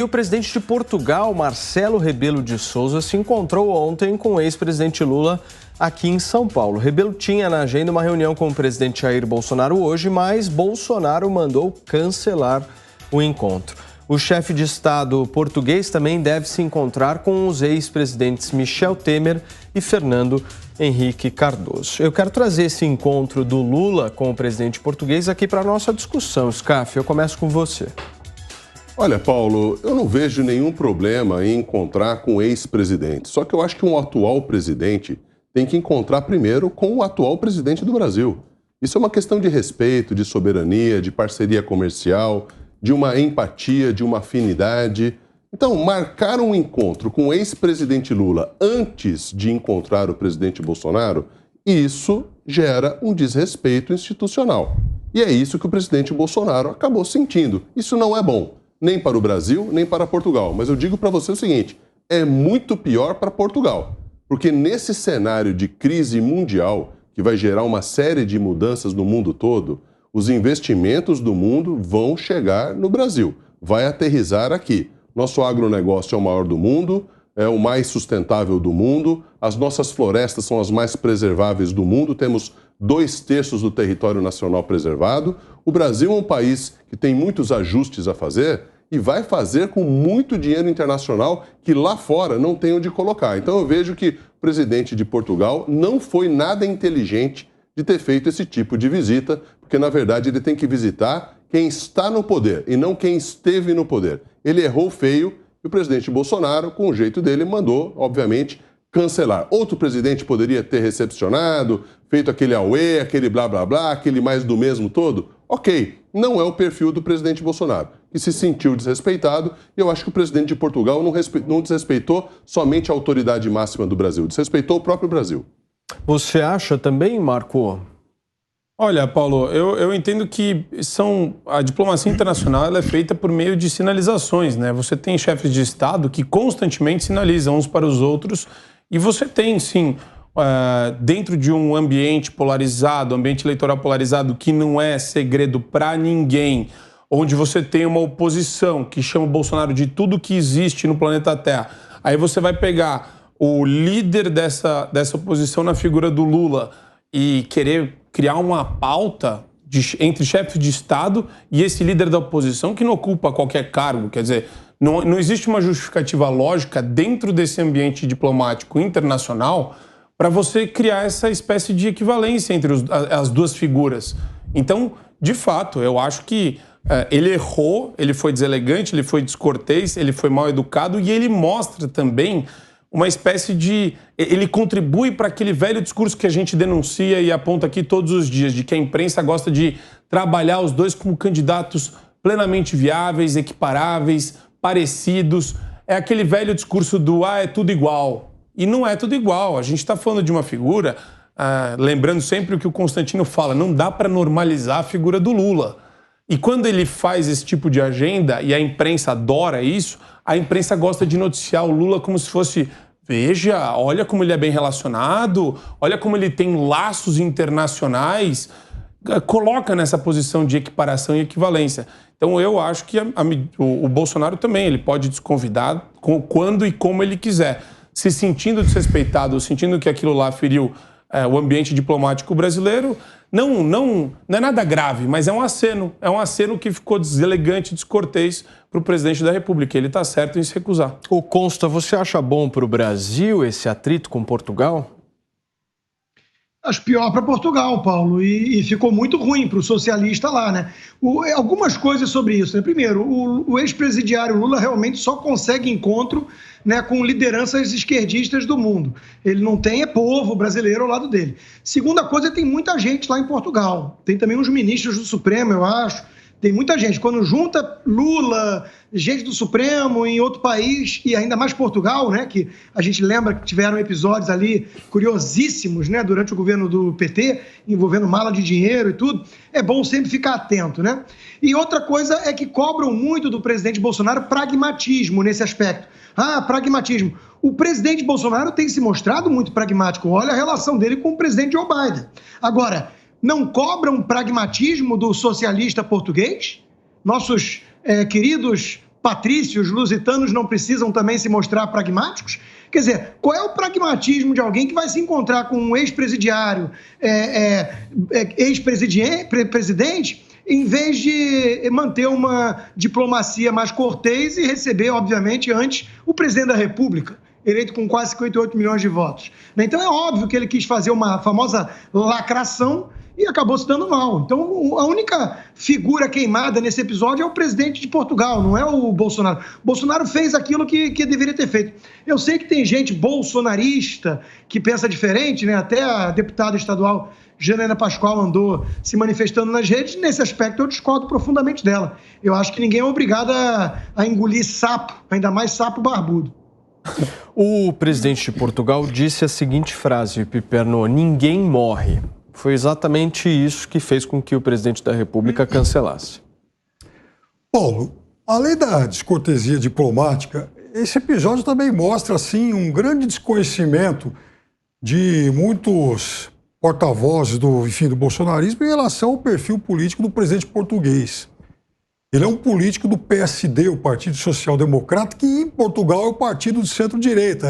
E o presidente de Portugal, Marcelo Rebelo de Sousa, se encontrou ontem com o ex-presidente Lula aqui em São Paulo. Rebelo tinha na agenda uma reunião com o presidente Jair Bolsonaro hoje, mas Bolsonaro mandou cancelar o encontro. O chefe de Estado português também deve se encontrar com os ex-presidentes Michel Temer e Fernando Henrique Cardoso. Eu quero trazer esse encontro do Lula com o presidente português aqui para a nossa discussão. Scaff, eu começo com você. Olha, Paulo, eu não vejo nenhum problema em encontrar com o ex-presidente. Só que eu acho que um atual presidente tem que encontrar primeiro com o atual presidente do Brasil. Isso é uma questão de respeito, de soberania, de parceria comercial, de uma empatia, de uma afinidade. Então, marcar um encontro com o ex-presidente Lula antes de encontrar o presidente Bolsonaro, isso gera um desrespeito institucional. E é isso que o presidente Bolsonaro acabou sentindo. Isso não é bom. Nem para o Brasil, nem para Portugal. Mas eu digo para você o seguinte, é muito pior para Portugal. Porque nesse cenário de crise mundial, que vai gerar uma série de mudanças no mundo todo, os investimentos do mundo vão chegar no Brasil. Vai aterrissar aqui. Nosso agronegócio é o maior do mundo, é o mais sustentável do mundo, as nossas florestas são as mais preserváveis do mundo, temos 2/3 do território nacional preservado. O Brasil é um país que tem muitos ajustes a fazer e vai fazer com muito dinheiro internacional que lá fora não tem onde colocar. Então eu vejo que o presidente de Portugal não foi nada inteligente de ter feito esse tipo de visita, porque na verdade ele tem que visitar quem está no poder e não quem esteve no poder. Ele errou feio e o presidente Bolsonaro, com o jeito dele, mandou, obviamente, cancelar. Outro presidente poderia ter recepcionado, feito aquele auê, aquele blá blá blá, aquele mais do mesmo todo. Ok, não é o perfil do presidente Bolsonaro, que se sentiu desrespeitado, e eu acho que o presidente de Portugal não desrespeitou somente a autoridade máxima do Brasil, desrespeitou o próprio Brasil. Você acha também, Marco? Olha, Paulo, eu entendo que a diplomacia internacional ela é feita por meio de sinalizações, né? Você tem chefes de Estado que constantemente sinalizam uns para os outros e você tem, sim, dentro de um ambiente polarizado, ambiente eleitoral polarizado, que não é segredo para ninguém, onde você tem uma oposição que chama o Bolsonaro de tudo que existe no planeta Terra, aí você vai pegar o líder dessa oposição na figura do Lula e querer criar uma pauta entre chefes de Estado e esse líder da oposição que não ocupa qualquer cargo. Quer dizer, não existe uma justificativa lógica dentro desse ambiente diplomático internacional para você criar essa espécie de equivalência entre as duas figuras. Então, de fato, eu acho que ele errou, ele foi deselegante, ele foi descortês, ele foi mal educado e ele mostra também uma espécie de... Ele contribui para aquele velho discurso que a gente denuncia e aponta aqui todos os dias, de que a imprensa gosta de trabalhar os dois como candidatos plenamente viáveis, equiparáveis, parecidos. É aquele velho discurso do é tudo igual. E não é tudo igual. A gente está falando de uma figura, lembrando sempre o que o Constantino fala, não dá para normalizar a figura do Lula. E quando ele faz esse tipo de agenda, e a imprensa adora isso, a imprensa gosta de noticiar o Lula como se fosse, veja, olha como ele é bem relacionado, olha como ele tem laços internacionais, coloca nessa posição de equiparação e equivalência. Então eu acho que o Bolsonaro também, ele pode desconvidar quando e como ele quiser. Se sentindo desrespeitado, sentindo que aquilo lá feriu o ambiente diplomático brasileiro, não é nada grave, mas é um aceno que ficou deselegante, descortês para o presidente da República. Ele está certo em se recusar. O Consta, você acha bom para o Brasil esse atrito com Portugal? Acho pior para Portugal, Paulo, e ficou muito ruim para o socialista lá, né? Algumas coisas sobre isso, né? Primeiro, o ex-presidiário Lula realmente só consegue encontro, né, com lideranças esquerdistas do mundo. Ele não tem povo brasileiro ao lado dele. Segunda coisa, tem muita gente lá em Portugal. Tem também uns ministros do Supremo, eu acho. Tem muita gente. Quando junta Lula, gente do Supremo em outro país, e ainda mais Portugal, né, que a gente lembra que tiveram episódios ali curiosíssimos, né, durante o governo do PT, envolvendo mala de dinheiro e tudo, é bom sempre ficar atento, né? E outra coisa é que cobram muito do presidente Bolsonaro pragmatismo nesse aspecto. Pragmatismo. O presidente Bolsonaro tem se mostrado muito pragmático. Olha a relação dele com o presidente Joe Biden. Agora, não cobram pragmatismo do socialista português? Nossos queridos patrícios lusitanos não precisam também se mostrar pragmáticos? Quer dizer, qual é o pragmatismo de alguém que vai se encontrar com um ex-presidiário, ex-presidente, em vez de manter uma diplomacia mais cortês e receber, obviamente, antes o presidente da República, eleito com quase 58 milhões de votos? Então é óbvio que ele quis fazer uma famosa lacração e acabou se dando mal. Então, a única figura queimada nesse episódio é o presidente de Portugal, não é o Bolsonaro. Bolsonaro fez aquilo que deveria ter feito. Eu sei que tem gente bolsonarista que pensa diferente, né? Até a deputada estadual Janaína Pascoal andou se manifestando nas redes. Nesse aspecto, eu discordo profundamente dela. Eu acho que ninguém é obrigado a engolir sapo, ainda mais sapo barbudo. O presidente de Portugal disse a seguinte frase, Piperno: ninguém morre. Foi exatamente isso que fez com que o presidente da República cancelasse. Paulo, além da descortesia diplomática, esse episódio também mostra, assim, um grande desconhecimento de muitos porta-vozes do bolsonarismo em relação ao perfil político do presidente português. Ele é um político do PSD, o Partido Social Democrata, que em Portugal é o partido de centro-direita.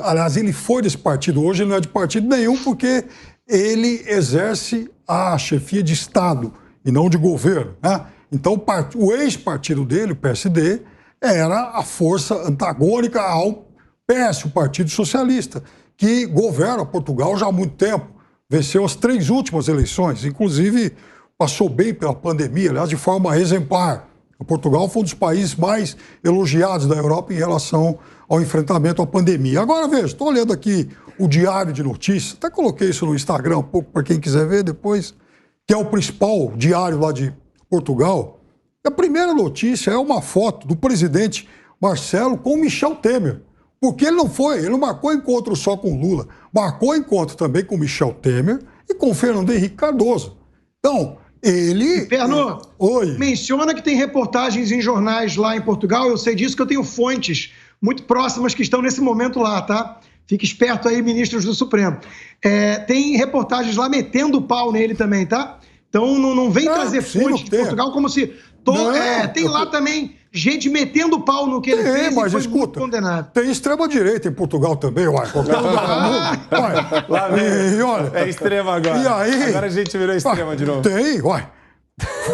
Aliás, ele foi desse partido, hoje ele não é de partido nenhum, porque ele exerce a chefia de Estado e não de governo, né? Então, o ex-partido dele, o PSD, era a força antagônica ao PS, o Partido Socialista, que governa Portugal já há muito tempo. Venceu as 3 últimas eleições, inclusive passou bem pela pandemia, aliás, de forma exemplar. Portugal foi um dos países mais elogiados da Europa em relação ao enfrentamento à pandemia. Agora, veja, estou olhando aqui o Diário de Notícias, até coloquei isso no Instagram um pouco para quem quiser ver depois, que é o principal diário lá de Portugal. A primeira notícia é uma foto do presidente Marcelo com Michel Temer, porque ele não marcou encontro só com Lula, marcou encontro também com Michel Temer e com Fernando Henrique Cardoso. Então, ele... Perno, Oi. Menciona que tem reportagens em jornais lá em Portugal, eu sei disso que eu tenho fontes muito próximas que estão nesse momento lá, tá? Fique esperto aí, ministros do Supremo. Tem reportagens lá metendo o pau nele também, tá? Então não vem trazer fontes de Portugal como se... tem lá também gente metendo o pau no que ele fez mas e foi escuta, muito condenado. Tem extrema-direita em Portugal também, uai. Qualquer lugar do mundo. Lá vem. E olha, É extrema agora. E aí, agora a gente virou extrema de novo. Tem, uai.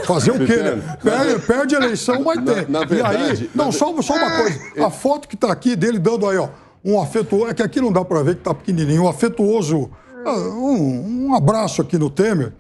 Fazer o quê, né? Perde a eleição, mas tem. Na verdade, e aí, só uma coisa. A foto que está aqui dele dando aí, ó, um afetuoso... É que aqui não dá para ver que está pequenininho. Um afetuoso... Um abraço aqui no Temer.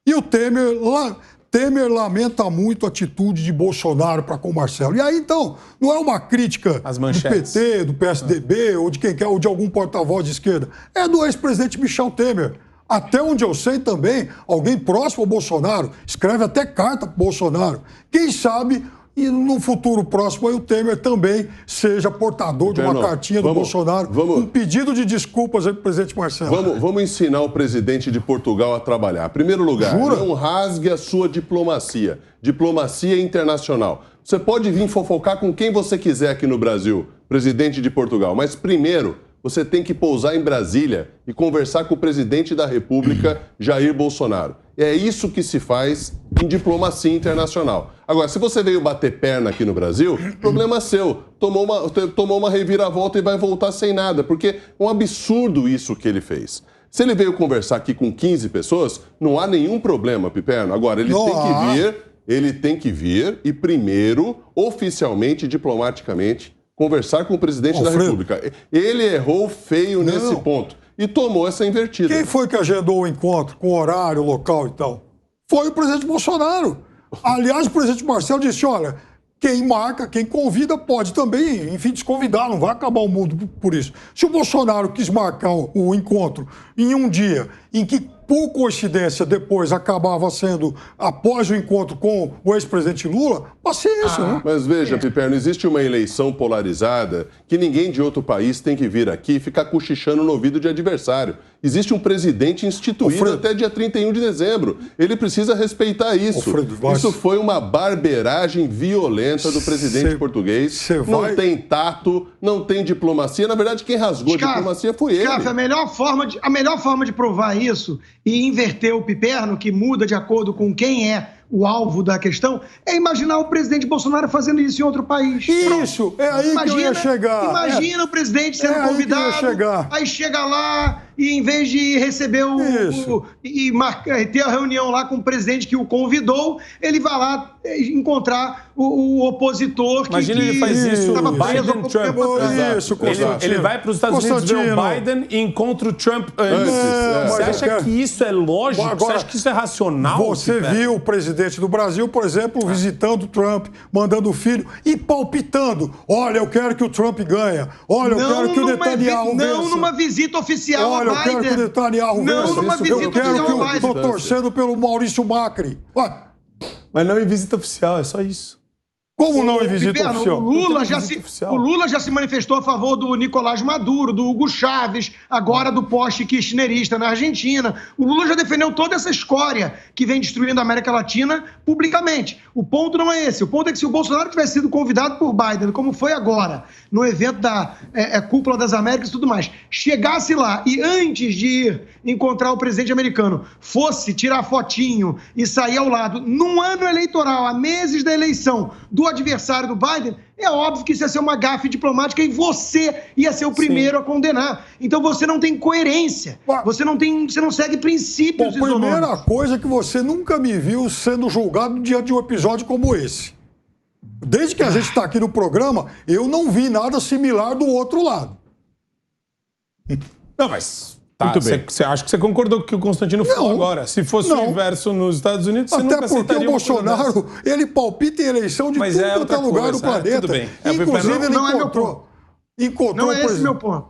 E o Temer lamenta muito a atitude de Bolsonaro para com o Marcelo. E aí, então, não é uma crítica do PT, do PSDB, ou de quem quer, ou de algum porta-voz de esquerda. É do ex-presidente Michel Temer. Até onde eu sei também, alguém próximo ao Bolsonaro escreve até carta para o Bolsonaro. Quem sabe, e no futuro próximo, aí o Temer também seja portador de uma cartinha do Bolsonaro, um pedido de desculpas aí para o presidente Marcelo. Vamos ensinar o presidente de Portugal a trabalhar. Em primeiro lugar, não rasgue a sua diplomacia. Diplomacia internacional. Você pode vir fofocar com quem você quiser aqui no Brasil, presidente de Portugal, mas primeiro você tem que pousar em Brasília e conversar com o presidente da República, Jair Bolsonaro. É isso que se faz em diplomacia internacional. Agora, se você veio bater perna aqui no Brasil, problema seu. Tomou uma reviravolta e vai voltar sem nada, porque é um absurdo isso que ele fez. Se ele veio conversar aqui com 15 pessoas, não há nenhum problema, Piperno. Agora, ele tem que vir e primeiro, oficialmente, diplomaticamente, conversar com o presidente da República. Ele errou feio nesse ponto e tomou essa invertida. Quem foi que agendou o encontro com horário, local e tal? Foi o presidente Bolsonaro. Aliás, o presidente Marcelo disse, olha, quem marca, quem convida pode também, enfim, desconvidar, não vai acabar o mundo por isso. Se o Bolsonaro quis marcar o encontro em um dia em que, por coincidência, depois acabava sendo após o encontro com o ex-presidente Lula, paciência, né? Mas veja, Piperno, existe uma eleição polarizada que ninguém de outro país tem que vir aqui e ficar cochichando no ouvido de adversário. Existe um presidente instituído até dia 31 de dezembro. Ele precisa respeitar isso. Isso foi uma barbeiragem violenta do presidente português. Não tem tato, não tem diplomacia. Na verdade, quem rasgou a diplomacia foi ele. A melhor forma de provar isso e inverter o Piperno, que muda de acordo com quem é o alvo da questão, é imaginar o presidente Bolsonaro fazendo isso em outro país. Isso, é aí que eu ia chegar. Imagina o presidente sendo convidado, aí chega lá e em vez de receber ter a reunião lá com o presidente que o convidou, ele vai lá encontrar o opositor Imagina ele faz isso, Biden, Trump. Isso, ele vai para os Estados Unidos ver o Biden e encontra o Trump antes. Você acha que isso é lógico? Agora, você acha que isso é racional? Você viu o presidente do Brasil, por exemplo, visitando o Trump, mandando o filho e palpitando. Olha, eu quero que o Trump ganhe. Olha, eu quero que o Netanyahu vença. Não numa visita oficial a Biden. Olha, eu quero que o Netanyahu vença. Não numa visita oficial Eu quero que eu estou torcendo pelo Maurício Macri. Mas não em visita oficial, é só isso. Como não em visita oficial? O Lula já se manifestou a favor do Nicolás Maduro, do Hugo Chávez, agora do poste kirchnerista na Argentina. O Lula já defendeu toda essa escória que vem destruindo a América Latina publicamente. O ponto não é esse. O ponto é que se o Bolsonaro tivesse sido convidado por Biden, como foi agora, no evento da Cúpula das Américas e tudo mais, chegasse lá e antes de ir encontrar o presidente americano, fosse tirar fotinho e sair ao lado, num ano eleitoral, há meses da eleição, do adversário do Biden, é óbvio que isso ia ser uma gafe diplomática e você ia ser o primeiro a condenar. Então você não tem coerência, você não segue princípios isonômicos. A primeira coisa é que você nunca me viu sendo julgado diante de um episódio como esse. Desde que a gente está aqui no programa, eu não vi nada similar do outro lado. Não, mas... Muito bem. Você acha que você concordou com o que o Constantino falou agora? Se fosse o inverso nos Estados Unidos, você nunca aceitaria. Até porque o Bolsonaro, ele palpita em eleição de tudo quanto é lugar do planeta. Tudo bem. Inclusive, ele encontrou não é esse meu ponto.